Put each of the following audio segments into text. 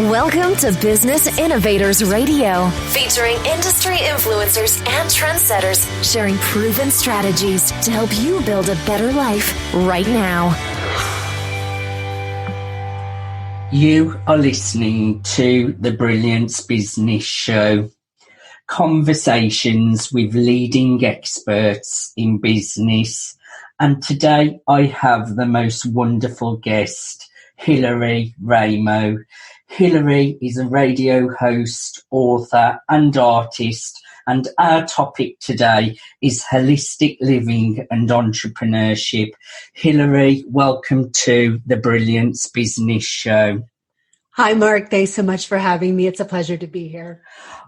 Welcome to Business Innovators Radio, featuring industry influencers and trendsetters sharing proven strategies to help you build a better life right now. You are listening to the Brilliance Business Show, conversations with leading experts in business. And today I have the most wonderful guest, Raimo. Hillary is a radio host, author and artist, and our topic today is holistic living and entrepreneurship. Hillary, welcome to the Brilliance Business Show. Hi, Mark. Thanks so much for having me. It's a pleasure to be here.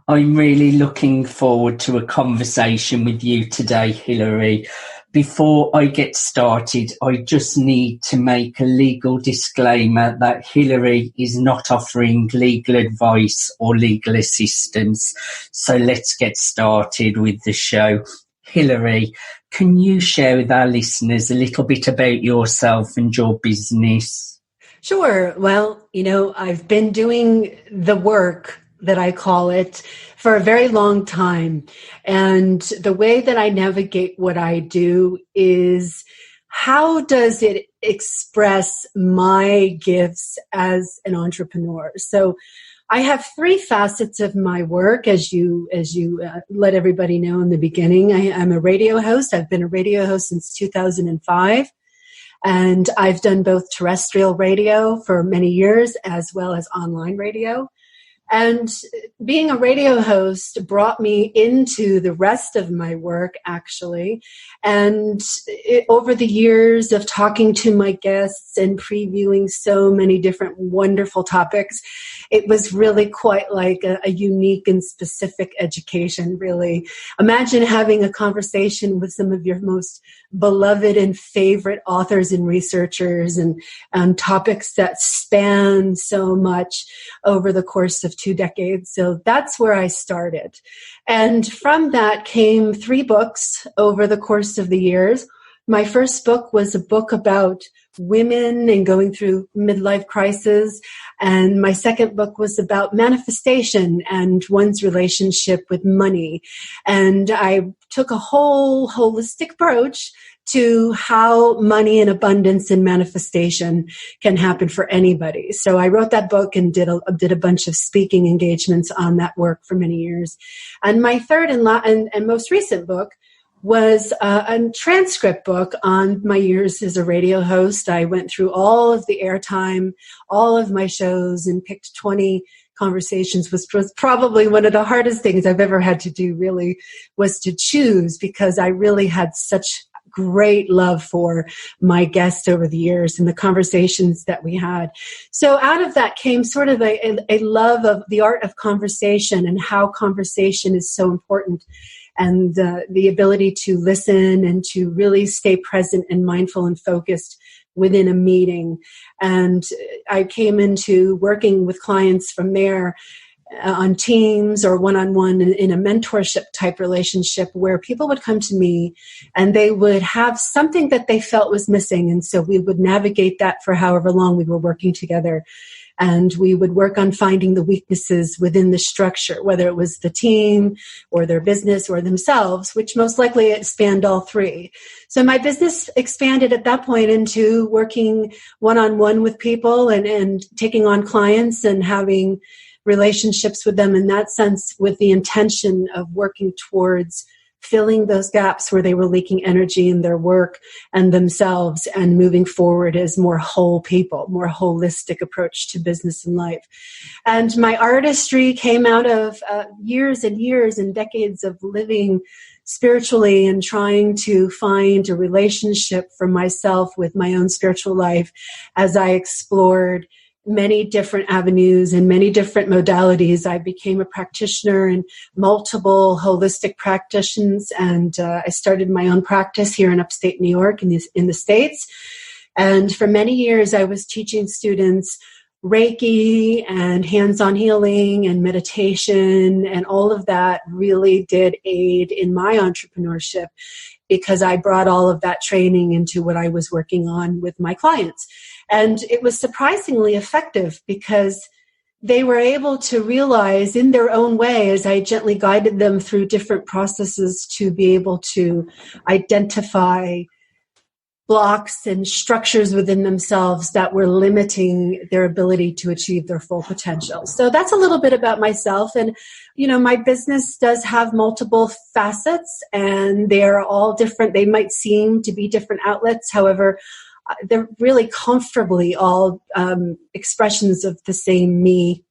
I'm really looking forward to a conversation with you today, Hillary. Before I get started, I just need to make a legal disclaimer that Hillary is not offering legal advice or legal assistance. So let's get started with the show. Hillary, can you share with our listeners a little bit about yourself and your business? Sure. Well, I've been doing the work that I call it for a very long time. And the way that I navigate what I do is, how does it express my gifts as an entrepreneur? So I have three facets of my work, as you let everybody know in the beginning. I'm a radio host. I've been a radio host since 2005. And I've done both terrestrial radio for many years as well as online radio. And being a radio host brought me into the rest of my work, actually. And over the years of talking to my guests and previewing so many different wonderful topics, it was really quite like a unique and specific education, really. Imagine having a conversation with some of your most beloved and favorite authors and researchers and topics that span so much over the course of 2 decades. So that's where I started. And from that came 3 books over the course of the years. My first book was a book about women and going through midlife crisis. And my second book was about manifestation and one's relationship with money. And I took a whole holistic approach to how money and abundance and manifestation can happen for anybody. So I wrote that book and did a bunch of speaking engagements on that work for many years. And my third and most recent book was a transcript book on my years as a radio host. I went through all of the airtime, all of my shows, and picked 20 conversations, which was probably one of the hardest things I've ever had to do, really, was to choose, because I really had such great love for my guests over the years and the conversations that we had. So out of that came sort of a love of the art of conversation and how conversation is so important, and the ability to listen and to really stay present and mindful and focused within a meeting. And I came into working with clients from there on teams or one-on-one in a mentorship type relationship, where people would come to me and they would have something that they felt was missing. And so we would navigate that for however long we were working together. And we would work on finding the weaknesses within the structure, whether it was the team or their business or themselves, which most likely it spanned all three. So my business expanded at that point into working one-on-one with people and taking on clients and having relationships with them in that sense, with the intention of working towards filling those gaps where they were leaking energy in their work and themselves, and moving forward as more whole people, more holistic approach to business and life. And my artistry came out of years and years and decades of living spiritually and trying to find a relationship for myself with my own spiritual life as I explored many different avenues and many different modalities. I became a practitioner in multiple holistic practitioners, and I started my own practice here in upstate New York in the States. And for many years, I was teaching students Reiki and hands-on healing and meditation, and all of that really did aid in my entrepreneurship, because I brought all of that training into what I was working on with my clients. And it was surprisingly effective, because they were able to realize in their own way, as I gently guided them through different processes, to be able to identify blocks and structures within themselves that were limiting their ability to achieve their full potential. So that's a little bit about myself. And, my business does have multiple facets, and they're all different. They might seem to be different outlets. However, they're really comfortably all expressions of the same me.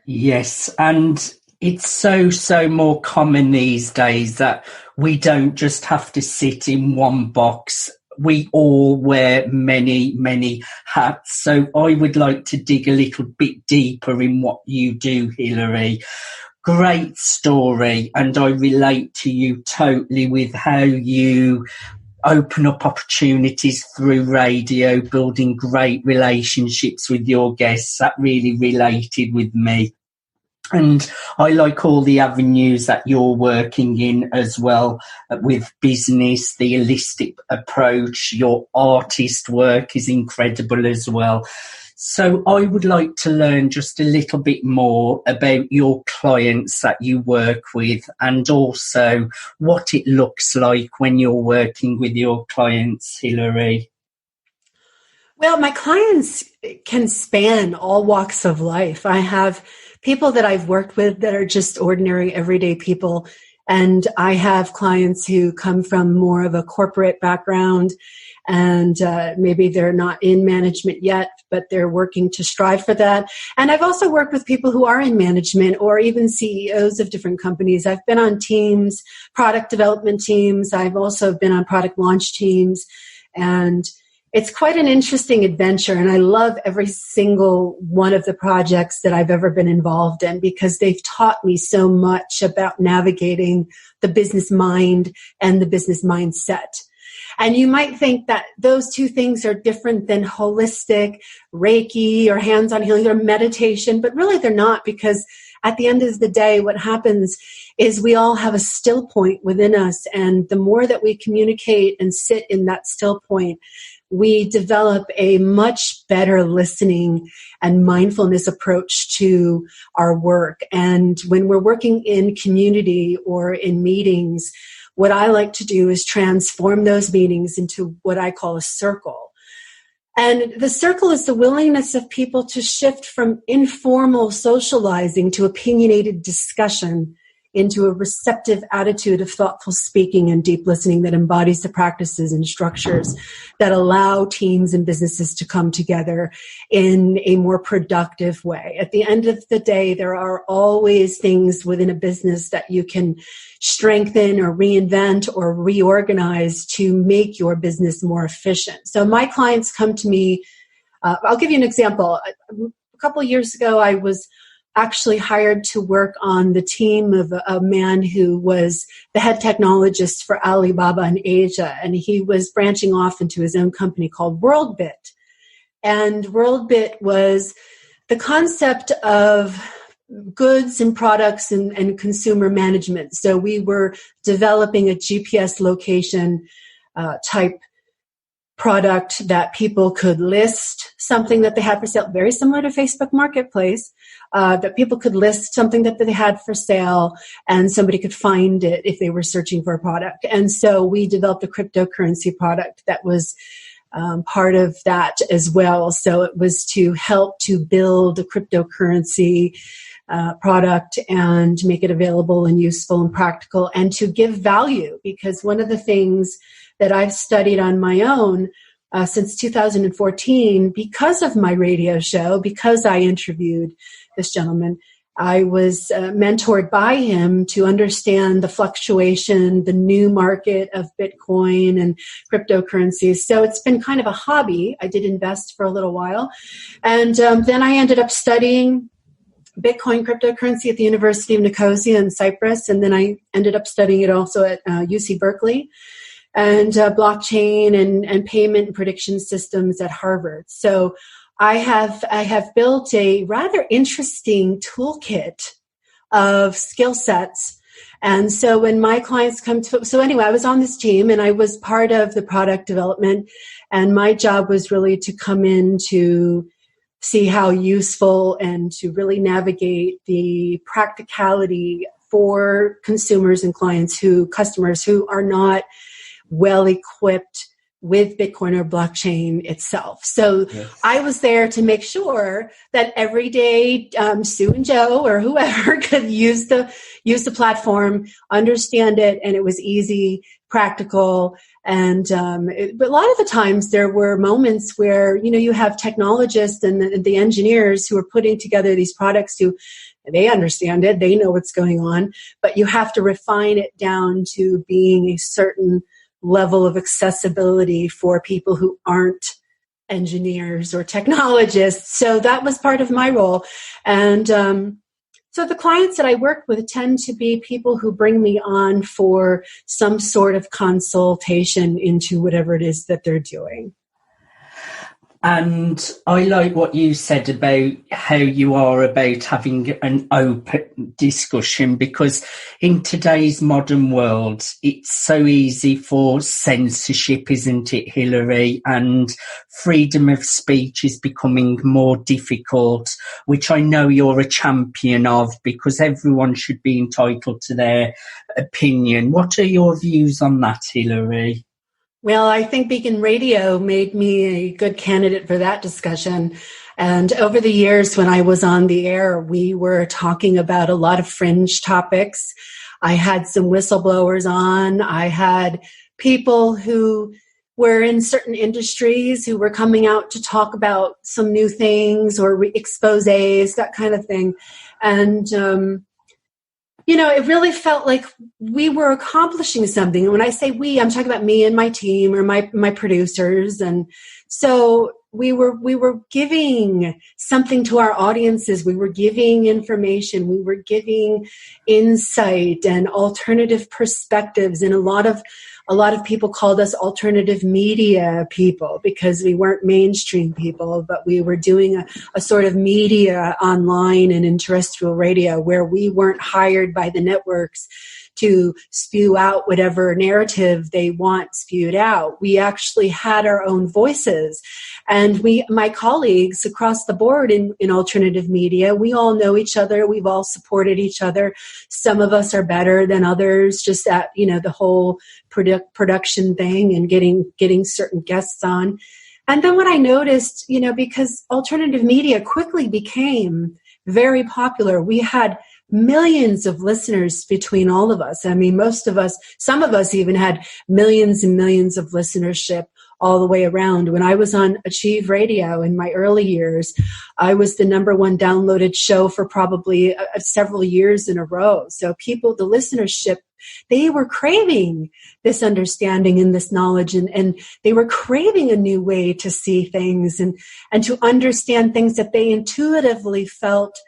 Yes, and it's so more common these days that we don't just have to sit in one box. We all wear many hats. So I would like to dig a little bit deeper in what you do, Hilary. Great story, and I relate to you totally with how you open up opportunities through radio, building great relationships with your guests. That really related with me. And I like all the avenues that you're working in as well, with business, the holistic approach. Your artist work is incredible as well. So I would like to learn just a little bit more about your clients that you work with, and also what it looks like when you're working with your clients, Hilary. Well, my clients can span all walks of life. I have people that I've worked with that are just ordinary, everyday people. And I have clients who come from more of a corporate background, and maybe they're not in management yet, but they're working to strive for that. And I've also worked with people who are in management, or even CEOs of different companies. I've been on teams, product development teams. I've also been on product launch teams. And it's quite an interesting adventure, and I love every single one of the projects that I've ever been involved in, because they've taught me so much about navigating the business mind and the business mindset. And you might think that those two things are different than holistic Reiki or hands-on healing or meditation, but really they're not, because at the end of the day, what happens is we all have a still point within us, and the more that we communicate and sit in that still point, we develop a much better listening and mindfulness approach to our work. And when we're working in community or in meetings, what I like to do is transform those meetings into what I call a circle. And the circle is the willingness of people to shift from informal socializing to opinionated discussion into a receptive attitude of thoughtful speaking and deep listening that embodies the practices and structures that allow teams and businesses to come together in a more productive way. At the end of the day, there are always things within a business that you can strengthen or reinvent or reorganize to make your business more efficient. So my clients come to me. I'll give you an example. A couple of years ago, I was actually hired to work on the team of a man who was the head technologist for Alibaba in Asia. And he was branching off into his own company called WorldBit. And WorldBit was the concept of goods and products and consumer management. So we were developing a GPS location type product that people could list something that they had for sale, very similar to Facebook Marketplace, that people could list something that they had for sale and somebody could find it if they were searching for a product. And so we developed a cryptocurrency product that was part of that as well. So it was to help to build a cryptocurrency product and make it available and useful and practical, and to give value, because one of the things that I've studied on my own since 2014, because of my radio show, because I interviewed this gentleman, I was mentored by him to understand the fluctuation, the new market of Bitcoin and cryptocurrencies. So it's been kind of a hobby. I did invest for a little while. And then I ended up studying Bitcoin cryptocurrency at the University of Nicosia in Cyprus. And then I ended up studying it also at UC Berkeley, and blockchain and payment and prediction systems at Harvard. So I have built a rather interesting toolkit of skill sets. And so when my clients come to, so anyway, I was on this team and I was part of the product development, and my job was really to come in to see how useful and to really navigate the practicality for consumers and customers who are not well equipped with Bitcoin or blockchain itself. So Yes. I was there to make sure that everyday Sue and Joe or whoever could use the platform, understand it, and it was easy, practical. And but a lot of the times there were moments where, you have technologists and the engineers who are putting together these products they understand it, they know what's going on, but you have to refine it down to being a certain level of accessibility for people who aren't engineers or technologists. So that was part of my role. And so the clients that I work with tend to be people who bring me on for some sort of consultation into whatever it is that they're doing. And I like what you said about how you are about having an open discussion, because in today's modern world, it's so easy for censorship, isn't it, Hillary? And freedom of speech is becoming more difficult, which I know you're a champion of, because everyone should be entitled to their opinion. What are your views on that, Hillary? Well, I think Beacon Radio made me a good candidate for that discussion. And over the years when I was on the air, we were talking about a lot of fringe topics. I had some whistleblowers on. I had people who were in certain industries who were coming out to talk about some new things or exposés, that kind of thing. And, it really felt like we were accomplishing something. And when I say we, I'm talking about me and my team or my producers. And so we were giving something to our audiences. We were giving information. We were giving insight and alternative perspectives. And a lot of people called us alternative media people because we weren't mainstream people, but we were doing a sort of media online and in terrestrial radio where we weren't hired by the networks to spew out whatever narrative they want spewed out. We actually had our own voices. And my colleagues across the board in alternative media, we all know each other. We've all supported each other. Some of us are better than others, just at, the whole production thing and getting certain guests on. And then what I noticed, because alternative media quickly became very popular, we had millions of listeners between all of us. I mean, some of us even had millions and millions of listenership all the way around. When I was on Achieve Radio in my early years, I was the #1 downloaded show for probably several years in a row. So the listenership, they were craving this understanding and this knowledge, and they were craving a new way to see things and to understand things that they intuitively felt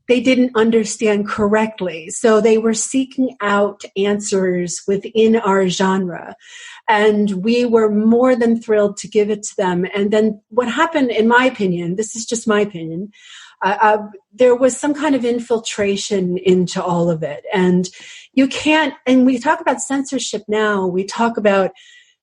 they didn't understand correctly. So they were seeking out answers within our genre. And we were more than thrilled to give it to them. And then what happened, in my opinion, this is just my opinion, there was some kind of infiltration into all of it. And you can't, and we talk about censorship now, we talk about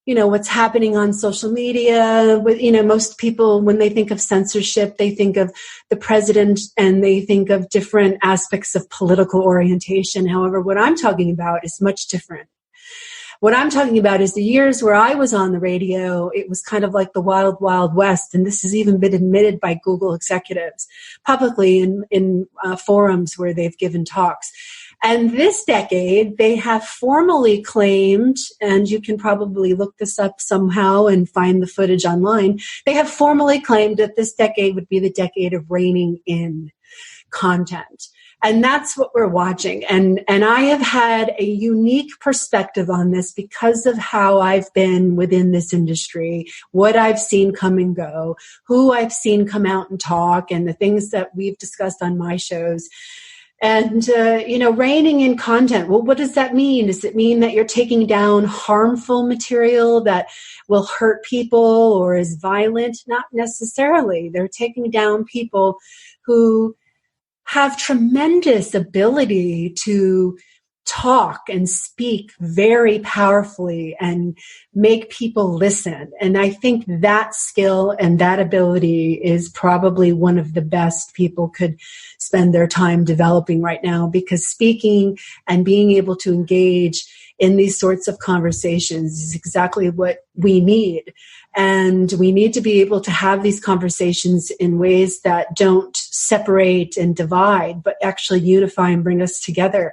what's happening on social media with, most people, when they think of censorship, they think of the president and they think of different aspects of political orientation. However, what I'm talking about is much different. What I'm talking about is the years where I was on the radio, it was kind of like the wild, wild west. And this has even been admitted by Google executives publicly in forums where they've given talks. And this decade, they have formally claimed, and you can probably look this up somehow and find the footage online, they have formally claimed that this decade would be the decade of reining in content. And that's what we're watching. And I have had a unique perspective on this because of how I've been within this industry, what I've seen come and go, who I've seen come out and talk, and the things that we've discussed on my shows. And, reining in content. Well, what does that mean? Does it mean that you're taking down harmful material that will hurt people or is violent? Not necessarily. They're taking down people who have tremendous ability to talk and speak very powerfully and make people listen. And I think that skill and that ability is probably one of the best people could spend their time developing right now, because speaking and being able to engage in these sorts of conversations is exactly what we need. And we need to be able to have these conversations in ways that don't separate and divide, but actually unify and bring us together.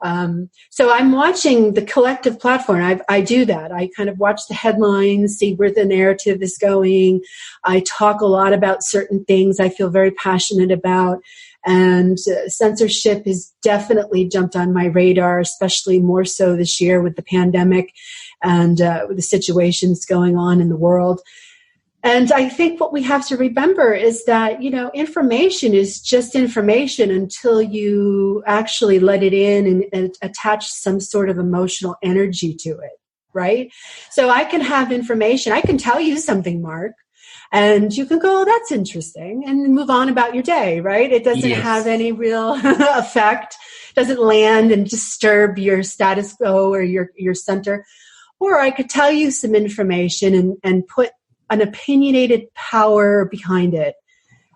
So I'm watching the collective platform. I do that. I kind of watch the headlines, see where the narrative is going. I talk a lot about certain things I feel very passionate about. And censorship has definitely jumped on my radar, especially more so this year with the pandemic and with the situations going on in the world. And I think what we have to remember is that, information is just information until you actually let it in and attach some sort of emotional energy to it, right? So I can have information. I can tell you something, Mark, and you can go, oh, that's interesting, and move on about your day, right? It doesn't have any real effect, doesn't land and disturb your status quo or your center. Or I could tell you some information and put an opinionated power behind it.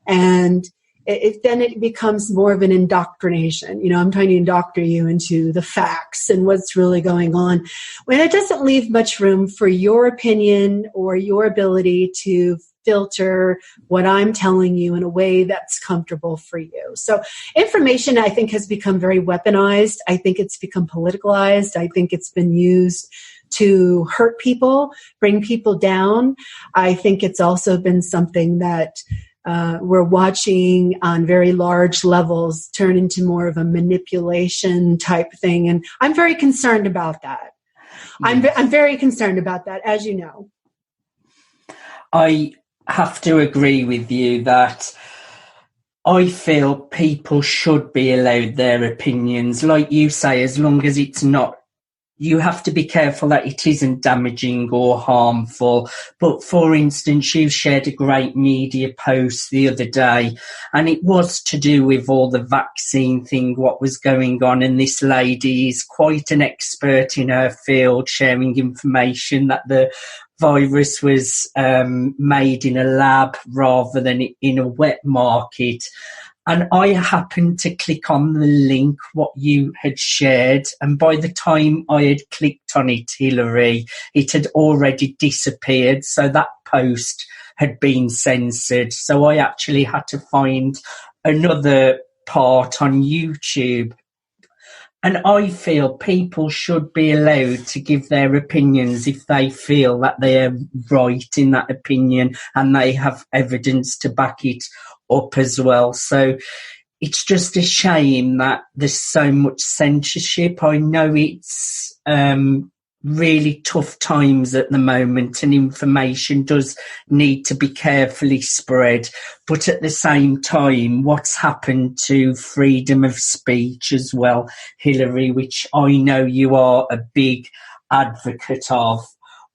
And then it becomes more of an indoctrination. I'm trying to indoctrinate you into the facts and what's really going on, when it doesn't leave much room for your opinion or your ability to filter what I'm telling you in a way that's comfortable for you. So information, I think, has become very weaponized. I think it's become politicalized. I think it's been used to hurt people, bring people down. I think it's also been something that we're watching on very large levels turn into more of a manipulation type thing. And I'm very concerned about that. Yes. I'm very concerned about that, as you know. I have to agree with you that I feel people should be allowed their opinions. Like you say, as long as it's not, you have to be careful that it isn't damaging or harmful. But for instance, you shared a great media post the other day, and it was to do with all the vaccine thing, what was going on. And this lady is quite an expert in her field, sharing information that the virus was made in a lab rather than in a wet market. And I happened to click on the link, what you had shared. And by the time I had clicked on it, Hillary, it had already disappeared. So that post had been censored. So I actually had to find another part on YouTube. And I feel people should be allowed to give their opinions if they feel that they are right in that opinion and they have evidence to back it up as well. So it's just a shame that there's so much censorship. I know it's really tough times at the moment, and information does need to be carefully spread. But at the same time, what's happened to freedom of speech as well, Hillary, which I know you are a big advocate of.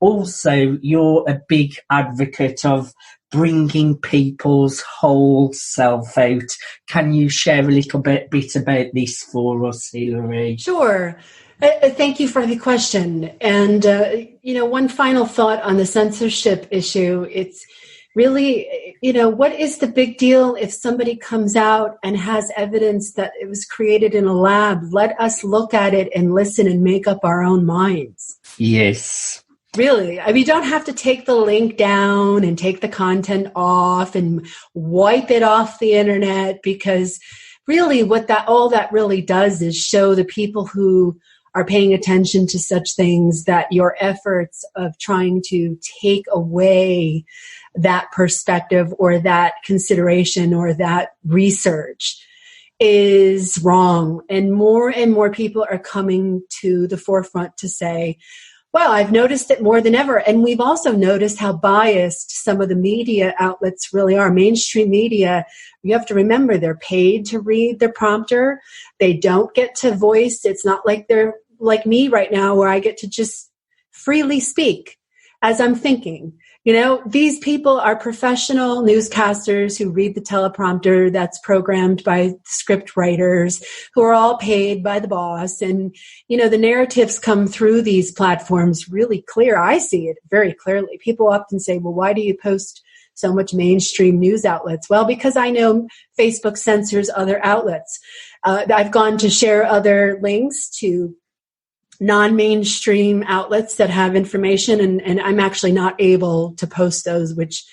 Also, you're a big advocate of bringing people's whole self out. Can you share a little bit about this for us, Hillary? Sure. Thank you for the question. And, one final thought on the censorship issue. It's really, what is the big deal if somebody comes out and has evidence that it was created in a lab? Let us look at it and listen and make up our own minds. Yes. Really, you don't have to take the link down and take the content off and wipe it off the internet, because really all that really does is show the people who are paying attention to such things that your efforts of trying to take away that perspective or that consideration or that research is wrong. And more people are coming to the forefront to say, well, I've noticed it more than ever. And we've also noticed how biased some of the media outlets really are. Mainstream media, you have to remember, they're paid to read their prompter. They don't get to voice. It's not like they're like me right now, where I get to just freely speak as I'm thinking. You know, these people are professional newscasters who read the teleprompter that's programmed by script writers who are all paid by the boss. And, you know, the narratives come through these platforms really clear. I see it very clearly. People often say, well, why do you post so much mainstream news outlets? Well, because I know Facebook censors other outlets. I've gone to share other links to non-mainstream outlets that have information, and I'm actually not able to post those, which,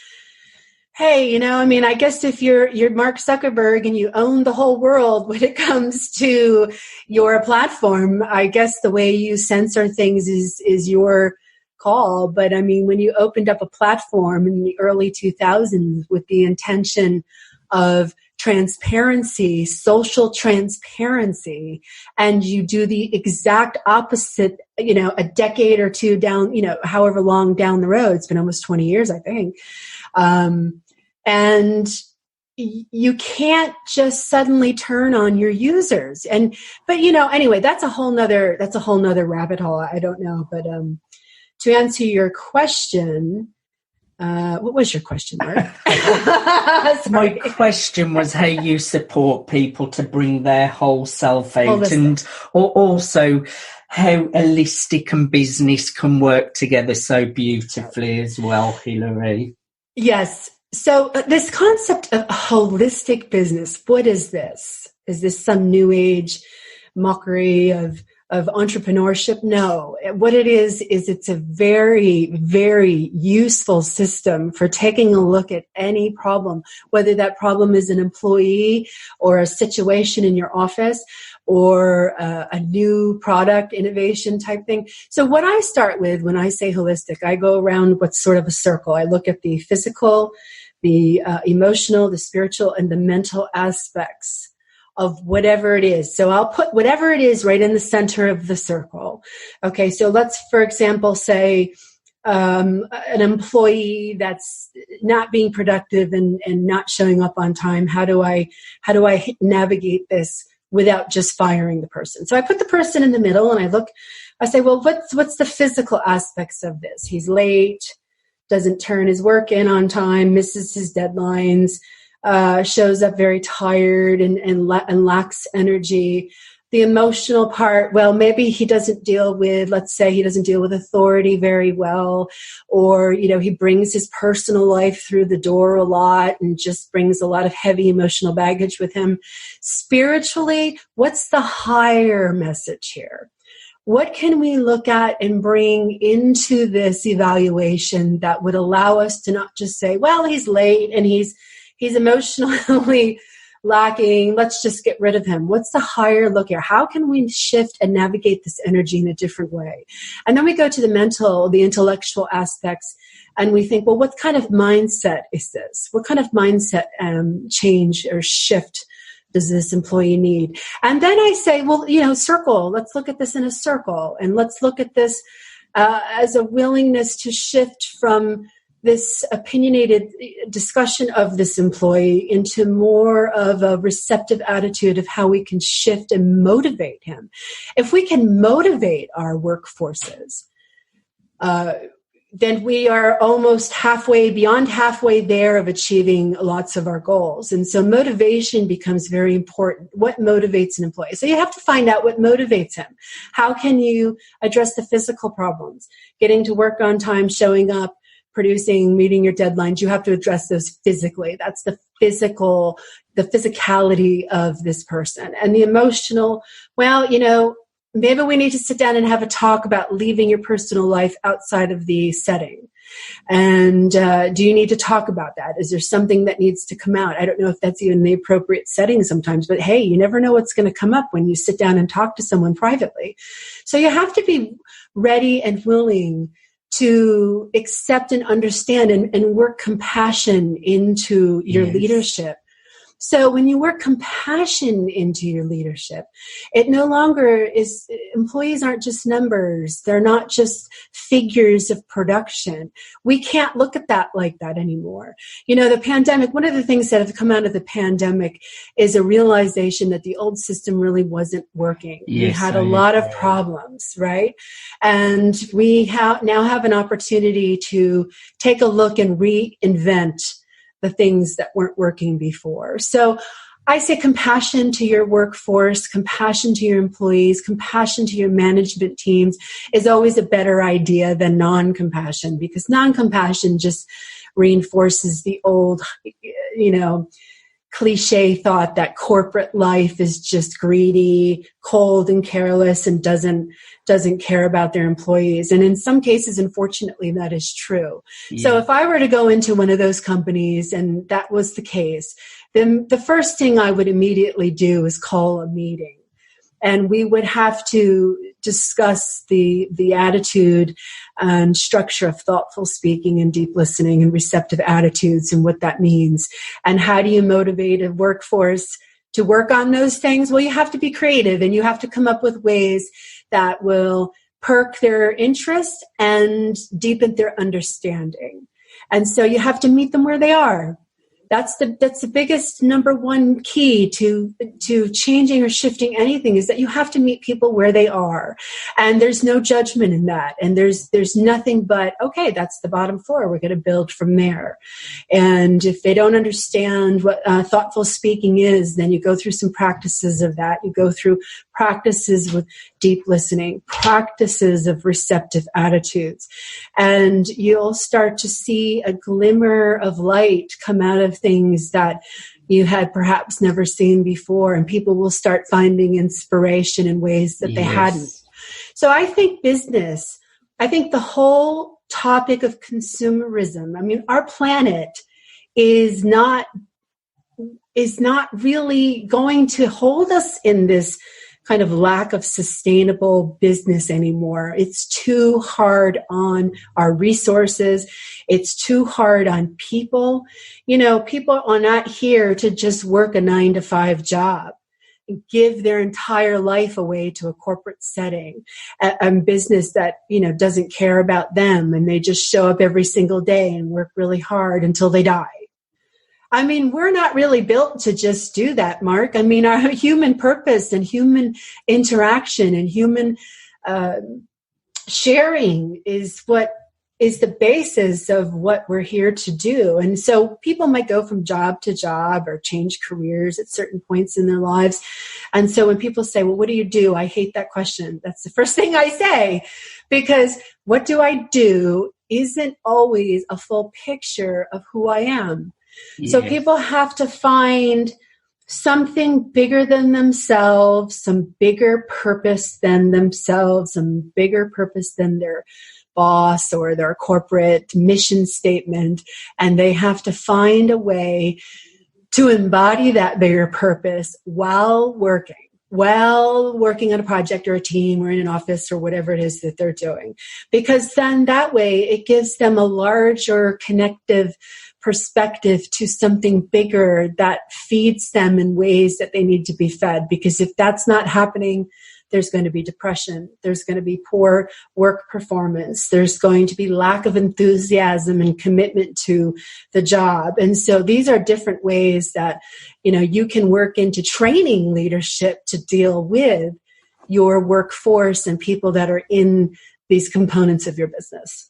hey, you know, I mean, I guess if you're Mark Zuckerberg and you own the whole world when it comes to your platform, I guess the way you censor things is your call. But I mean, when you opened up a platform in the early 2000s with the intention of transparency, social transparency, and you do the exact opposite, you know, a decade or two down, you know, however long down the road, it's been almost 20 years, I think. And you can't just suddenly turn on your users. But you know, anyway, that's a whole nother rabbit hole. I don't know. But, to answer your question, what was your question, Mark? My question was how you support people to bring their whole self out, and also how holistic and business can work together so beautifully as well, Hillary. Yes. So this concept of holistic business, what is this? Is this some new age mockery of entrepreneurship? No. What it is it's a very, very useful system for taking a look at any problem, whether that problem is an employee or a situation in your office or a new product innovation type thing. So what I start with when I say holistic, I go around what's sort of a circle. I look at the physical, the emotional, the spiritual, and the mental aspects of whatever it is. So I'll put whatever it is right in the center of the circle. Okay, so let's, for example, say an employee that's not being productive and not showing up on time. How do I navigate this without just firing the person? So I put the person in the middle and I say, well, what's the physical aspects of this? He's late, doesn't turn his work in on time, misses his deadlines, shows up very tired and lacks energy. The emotional part, well, maybe he doesn't deal with, let's say he doesn't deal with authority very well, or, you know, he brings his personal life through the door a lot and just brings a lot of heavy emotional baggage with him. Spiritually, what's the higher message here? What can we look at and bring into this evaluation that would allow us to not just say, well, he's late and he's emotionally lacking, let's just get rid of him. What's the higher look here? How can we shift and navigate this energy in a different way? And then we go to the intellectual aspects, and we think, well, what kind of mindset is this? What kind of mindset change or shift does this employee need? And then I say, well, you know, circle. Let's look at this in a circle, and let's look at this as a willingness to shift from this opinionated discussion of this employee into more of a receptive attitude of how we can shift and motivate him. If we can motivate our workforces, then we are almost beyond halfway there of achieving lots of our goals. And so motivation becomes very important. What motivates an employee? So you have to find out what motivates him. How can you address the physical problems? Getting to work on time, showing up, producing, meeting your deadlines, you have to address those physically. That's the physicality of this person. And the emotional, well, you know, maybe we need to sit down and have a talk about leaving your personal life outside of the setting. And do you need to talk about that? Is there something that needs to come out? I don't know if that's even the appropriate setting sometimes, but hey, you never know what's going to come up when you sit down and talk to someone privately. So you have to be ready and willing to accept and understand and work compassion into your leadership So when you work compassion into your leadership, it no longer is, employees aren't just numbers. They're not just figures of production. We can't look at that like that anymore. You know, the pandemic, one of the things that have come out of the pandemic is a realization that the old system really wasn't working. Yes, we had a lot of problems, right? And we now have an opportunity to take a look and reinvent the things that weren't working before. So I say compassion to your workforce, compassion to your employees, compassion to your management teams is always a better idea than non-compassion, because non-compassion just reinforces the old, cliche thought that corporate life is just greedy, cold, and careless, and doesn't care about their employees. And in some cases, unfortunately, that is true. Yeah. So if I were to go into one of those companies and that was the case, then the first thing I would immediately do is call a meeting. And we would have to discuss the attitude and structure of thoughtful speaking and deep listening and receptive attitudes and what that means. And how do you motivate a workforce to work on those things? Well, you have to be creative and you have to come up with ways that will perk their interest and deepen their understanding. And so you have to meet them where they are. That's the biggest number one key to changing or shifting anything, is that you have to meet people where they are. And there's no judgment in that. And there's nothing but, okay, that's the bottom floor. We're going to build from there. And if they don't understand what thoughtful speaking is, then you go through some practices of that. You go through practices with deep listening, practices of receptive attitudes. And you'll start to see a glimmer of light come out of things that you had perhaps never seen before. And people will start finding inspiration in ways that they hadn't. So I think the whole topic of consumerism, I mean, our planet is not really going to hold us in this kind of lack of sustainable business anymore. It's too hard on our resources. It's too hard on people. You know, people are not here to just work a 9-to-5 job and give their entire life away to a corporate setting, a business that, doesn't care about them, and they just show up every single day and work really hard until they die. I mean, we're not really built to just do that, Mark. I mean, our human purpose and human interaction and human sharing is what is the basis of what we're here to do. And so people might go from job to job or change careers at certain points in their lives. And so when people say, well, what do you do? I hate that question. That's the first thing I say, because what do I do isn't always a full picture of who I am. Yes. So people have to find something bigger than themselves, some bigger purpose than themselves, some bigger purpose than their boss or their corporate mission statement. And they have to find a way to embody that bigger purpose while working on a project or a team or in an office or whatever it is that they're doing. Because then that way it gives them a larger connective perspective to something bigger that feeds them in ways that they need to be fed. Because if that's not happening, there's going to be depression. There's going to be poor work performance. There's going to be lack of enthusiasm and commitment to the job. And so these are different ways that, you can work into training leadership to deal with your workforce and people that are in these components of your business.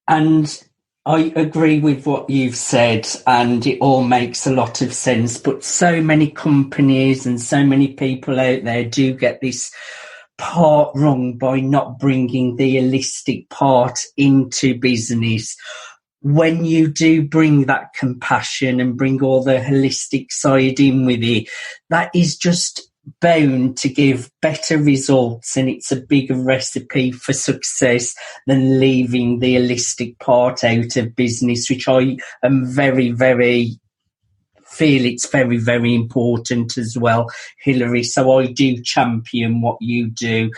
And I agree with what you've said, and it all makes a lot of sense. But so many companies and so many people out there do get this part wrong by not bringing the holistic part into business. When you do bring that compassion and bring all the holistic side in with it, that is just bound to give better results, and it's a bigger recipe for success than leaving the holistic part out of business, which I am very, very feel it's very, very important as well, Hillary. So I do champion what you do.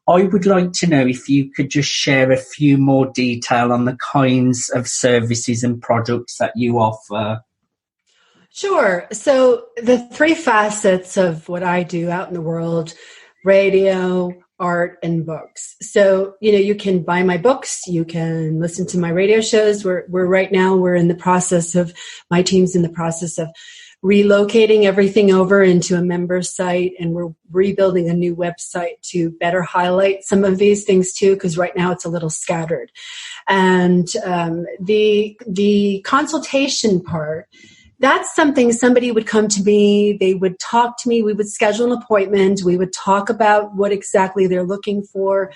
I would like to know if you could just share a few more detail on the kinds of services and products that you offer. Sure. So the three facets of what I do out in the world: radio, art, and books. So, you can buy my books, you can listen to my radio shows. My team's in the process of relocating everything over into a member site, and we're rebuilding a new website to better highlight some of these things too, because right now it's a little scattered. And the consultation part, that's something somebody would come to me, they would talk to me, we would schedule an appointment, we would talk about what exactly they're looking for,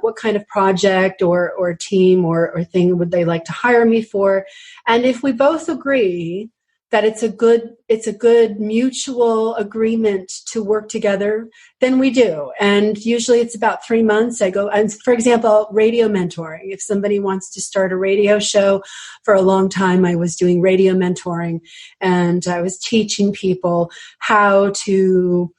what kind of project or team or thing would they like to hire me for. And if we both agree that it's a good mutual agreement to work together, then we do. And usually it's about 3 months. I go, and for example, radio mentoring. If somebody wants to start a radio show, for a long time I was doing radio mentoring, and I was teaching people how to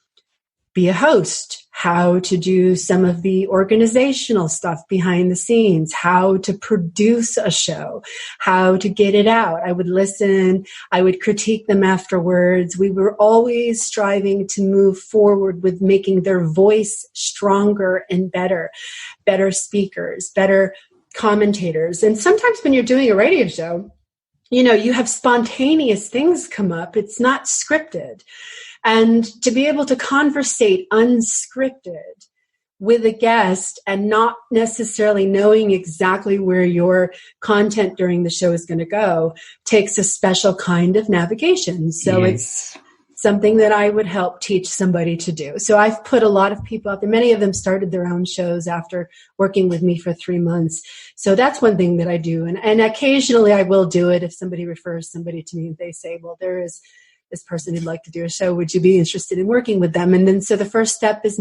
be a host, how to do some of the organizational stuff behind the scenes, how to produce a show, how to get it out. I would listen, I would critique them afterwards. We were always striving to move forward with making their voice stronger and better speakers, better commentators. And sometimes when you're doing a radio show, you have spontaneous things come up. It's not scripted. And to be able to conversate unscripted with a guest and not necessarily knowing exactly where your content during the show is going to go takes a special kind of navigation. So It's something that I would help teach somebody to do. So I've put a lot of people out there. Many of them started their own shows after working with me for 3 months. So that's one thing that I do. And occasionally I will do it if somebody refers somebody to me and they say, well, there is this person who'd like to do a show. Would you be interested in working with them? And then so the first step is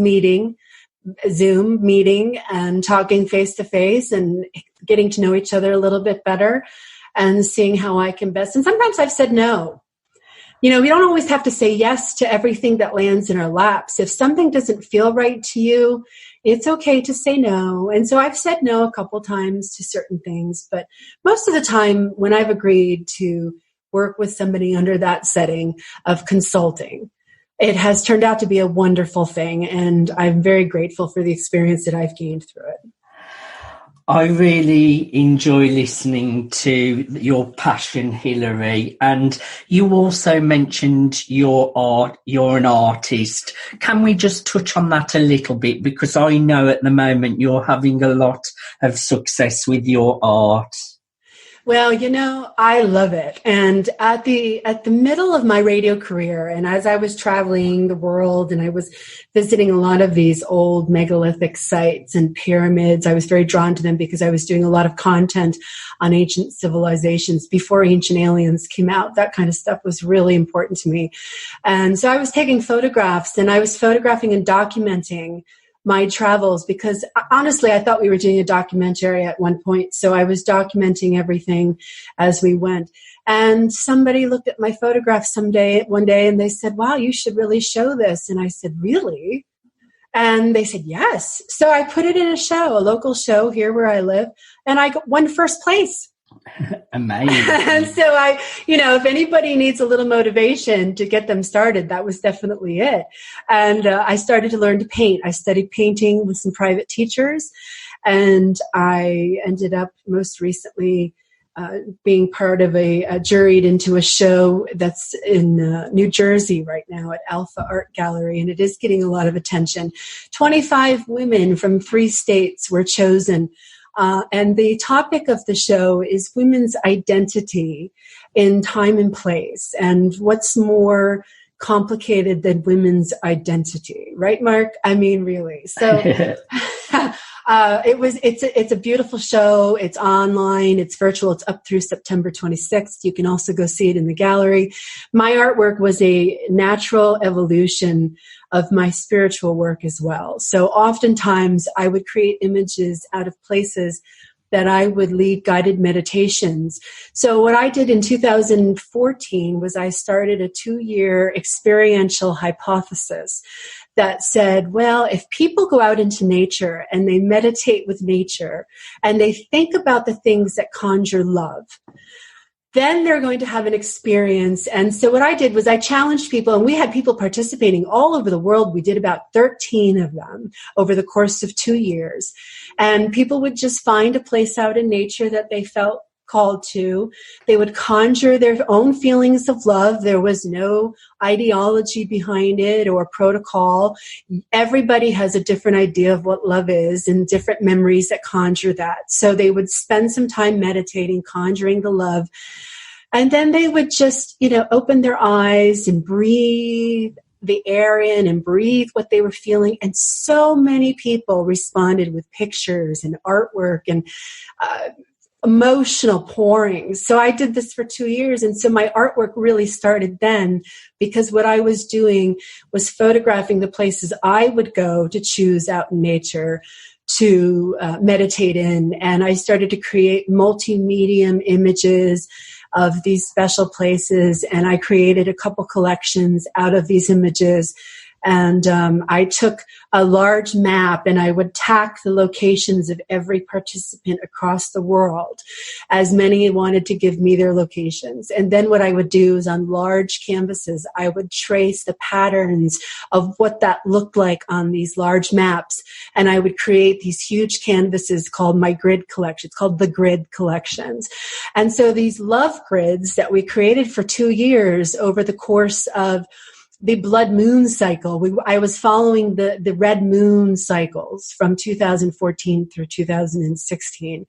Zoom meeting and talking face to face and getting to know each other a little bit better and seeing how I can best. And sometimes I've said no. We don't always have to say yes to everything that lands in our laps. If something doesn't feel right to you, it's okay to say no. And so I've said no a couple times to certain things, but most of the time when I've agreed to work with somebody under that setting of consulting, it has turned out to be a wonderful thing. And I'm very grateful for the experience that I've gained through it. I really enjoy listening to your passion, Hillary. And you also mentioned your art. You're an artist. Can we just touch on that a little bit? Because I know at the moment you're having a lot of success with your art. Well, I love it. And at the middle of my radio career, and as I was traveling the world and I was visiting a lot of these old megalithic sites and pyramids, I was very drawn to them because I was doing a lot of content on ancient civilizations before Ancient Aliens came out. That kind of stuff was really important to me. And so I was taking photographs, and I was photographing and documenting my travels because honestly, I thought we were doing a documentary at one point. So I was documenting everything as we went. And somebody looked at my photographs one day and they said, wow, you should really show this. And I said, really? And they said, yes. So I put it in a local show here where I live, and I won first place. Amazing. And so if anybody needs a little motivation to get them started, that was definitely it. And I started to learn to paint. I studied painting with some private teachers, and I ended up most recently being part of juried into a show that's in New Jersey right now at Alpha Art Gallery, and it is getting a lot of attention. 25 women from 3 states were chosen. And the topic of the show is women's identity in time and place. And what's more complicated than women's identity, right, Mark? I mean, really. So it's a beautiful show. It's online. It's virtual. It's up through September 26th. You can also go see it in the gallery. My artwork was a natural evolution of my spiritual work as well. So oftentimes I would create images out of places that I would lead guided meditations. So what I did in 2014 was I started a 2-year experiential hypothesis that said, well, if people go out into nature and they meditate with nature and they think about the things that conjure love, then they're going to have an experience. And so what I did was I challenged people, and we had people participating all over the world. We did about 13 of them over the course of 2 years. And people would just find a place out in nature that they felt called to. They would conjure their own feelings of love. There was no ideology behind it or protocol. Everybody has a different idea of what love is and different memories that conjure that. So they would spend some time meditating, conjuring the love. And then they would just, open their eyes and breathe the air in and breathe what they were feeling. And so many people responded with pictures and artwork and emotional pouring. So I did this for 2 years. And so my artwork really started then, because what I was doing was photographing the places I would go to choose out in nature to meditate in. And I started to create multi-medium images of these special places. And I created a couple collections out of these images. And I took a large map and I would tack the locations of every participant across the world, as many wanted to give me their locations. And then what I would do is on large canvases, I would trace the patterns of what that looked like on these large maps. And I would create these huge canvases called my grid collections, called the grid collections. And so these love grids that we created for 2 years over the course of the blood moon cycle. I was following the red moon cycles from 2014 through 2016.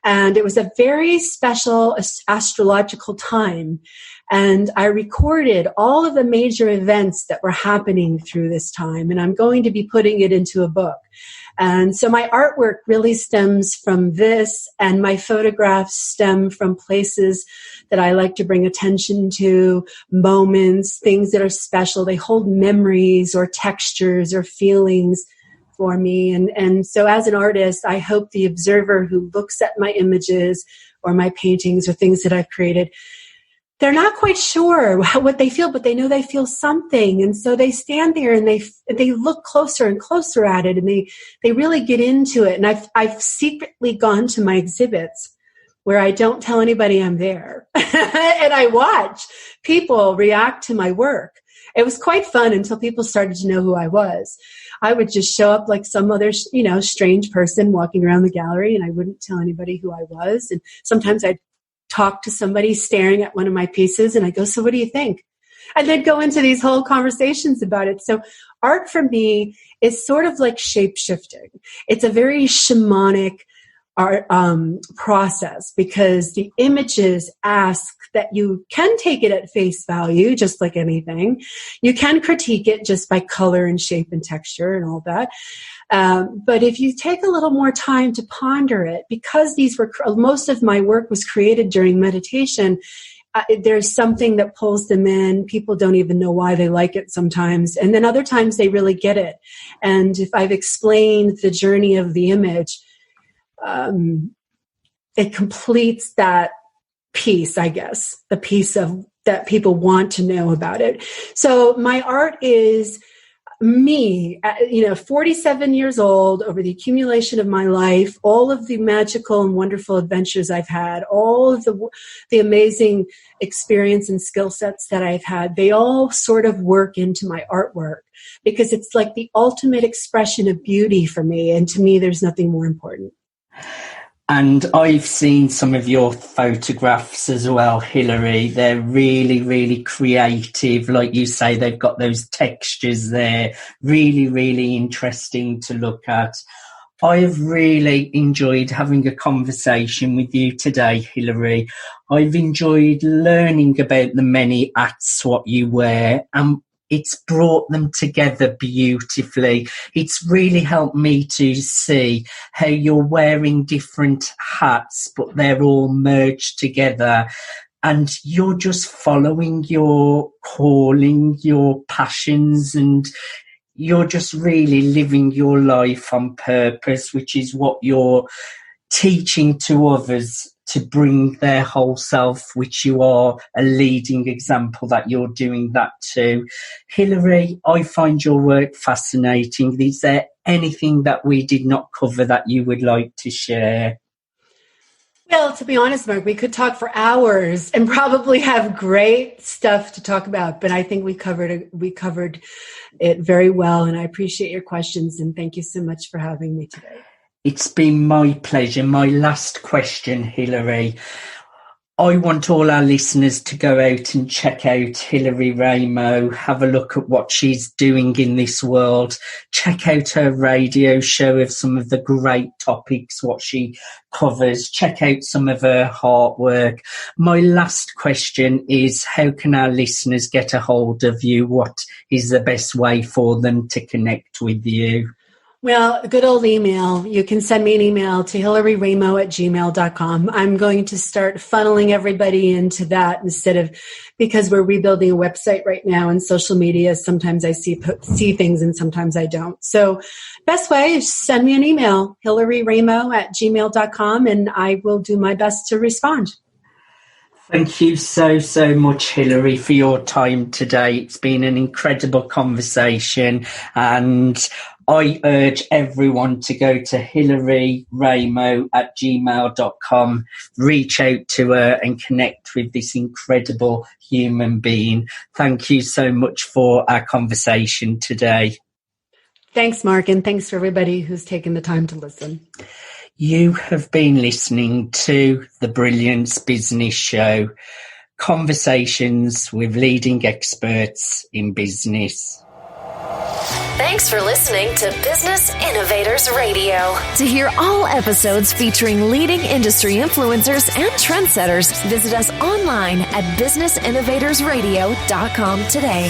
And it was a very special astrological time. And I recorded all of the major events that were happening through this time. And I'm going to be putting it into a book. And so my artwork really stems from this, and my photographs stem from places that I like to bring attention to, moments, things that are special. They hold memories or textures or feelings for me. And so as an artist, I hope the observer who looks at my images or my paintings or things that I've created, they're not quite sure what they feel, but they know they feel something. And so they stand there and they look closer and closer at it, and they really get into it. And I've secretly gone to my exhibits where I don't tell anybody I'm there. And I watch people react to my work. It was quite fun until people started to know who I was. I would just show up like some other, strange person walking around the gallery, and I wouldn't tell anybody who I was. And sometimes I'd talk to somebody staring at one of my pieces, and I go, so what do you think? And then go into these whole conversations about it. So art for me is sort of like shape-shifting. It's a very shamanic art process, because the images ask that you can take it at face value, just like anything. You can critique it just by color and shape and texture and all that. But if you take a little more time to ponder it, because most of my work was created during meditation, there's something that pulls them in. People don't even know why they like it sometimes. And then other times they really get it. And if I've explained the journey of the image, it completes that piece, I guess, the piece of that people want to know about it. So my art is me, 47 years old, over the accumulation of my life, all of the magical and wonderful adventures I've had, all of the amazing experience and skill sets that I've had, they all sort of work into my artwork, because it's like the ultimate expression of beauty for me. And to me, there's nothing more important. And I've seen some of your photographs as well, Hilary. They're really, really creative. Like you say, they've got those textures there. Really, really interesting to look at. I have really enjoyed having a conversation with you today, Hilary. I've enjoyed learning about the many hats, what you wear, and it's brought them together beautifully. It's really helped me to see how you're wearing different hats, but they're all merged together. And you're just following your calling, your passions, and you're just really living your life on purpose, which is what you're teaching to others to bring their whole self, which you are a leading example that you're doing that too. Hilary, I find your work fascinating. Is there anything that we did not cover that you would like to share? Well, to be honest, Mark, we could talk for hours and probably have great stuff to talk about, but I think we covered it very well, and I appreciate your questions, and thank you so much for having me today. It's been my pleasure. My last question, Hilary. I want all our listeners to go out and check out Hilary Raimo, have a look at what she's doing in this world, check out her radio show of some of the great topics, what she covers, check out some of her artwork. My last question is, how can our listeners get a hold of you? What is the best way for them to connect with you? Well, a good old email. You can send me an email to hillaryraimo@gmail.com. I'm going to start funneling everybody into that because we're rebuilding a website right now and social media. Sometimes I see things and sometimes I don't. So best way is send me an email, hillaryraimo@gmail.com, and I will do my best to respond. Thank you so much, Hilary, for your time today. It's been an incredible conversation, and I urge everyone to go to hillaryraimo@gmail.com, reach out to her and connect with this incredible human being. Thank you so much for our conversation today. Thanks, Mark, and thanks for everybody who's taken the time to listen. You have been listening to the Brilliance Business Show, conversations with leading experts in business. Thanks for listening to Business Innovators Radio. To hear all episodes featuring leading industry influencers and trendsetters, visit us online at businessinnovatorsradio.com today.